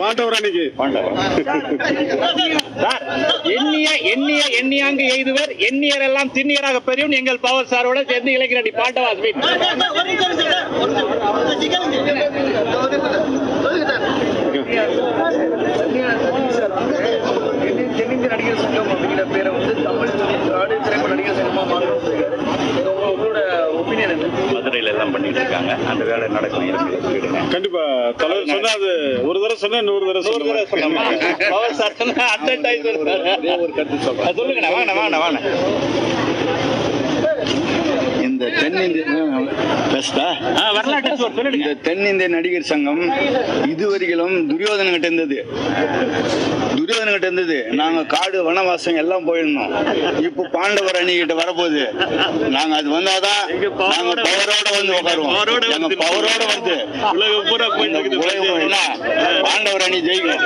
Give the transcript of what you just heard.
பாண்டவர் அன்னைக்கு எண்ணியாங்கு எய்துவர் எண்ணியர் எல்லாம் திண்ணியராக பெரியும் எங்கள் பவர் சாரோட சேர்ந்து இளைஞரணி பாண்டவாஸ் தென்னிந்திய நடிகர் சங்கம் அப்படிங்கிற பேரை வந்து தமிழ் திரைப்பட நடிகர் சங்கமா மாற்றணும். உங்களோட ஒப்பீனியன் என்ன? மதுரையில எல்லாம் பண்ணிட்டு இருக்காங்க. அந்த வேலை நடக்கும். கண்டிப்பா தலைவர் சொன்னா அது ஒரு தடவை சொன்னா இன்னொரு தடவை சொல்லுங்க. இந்த தென்னிந்திய நடிகர் சங்கம் இதுவரையிலும் துரியோதன கிட்ட இருந்தது. நாங்க காடு வனவாசம் எல்லாம் போயிருந்தோம். இப்போ பாண்டவர் அணி கிட்ட வரப்போகுது. நாங்க அது வந்தாதான் நாங்க பவரோட வந்து உட்காருவோம். பவரோட வந்து பாண்டவர் அணி ஜெயிக்கும்.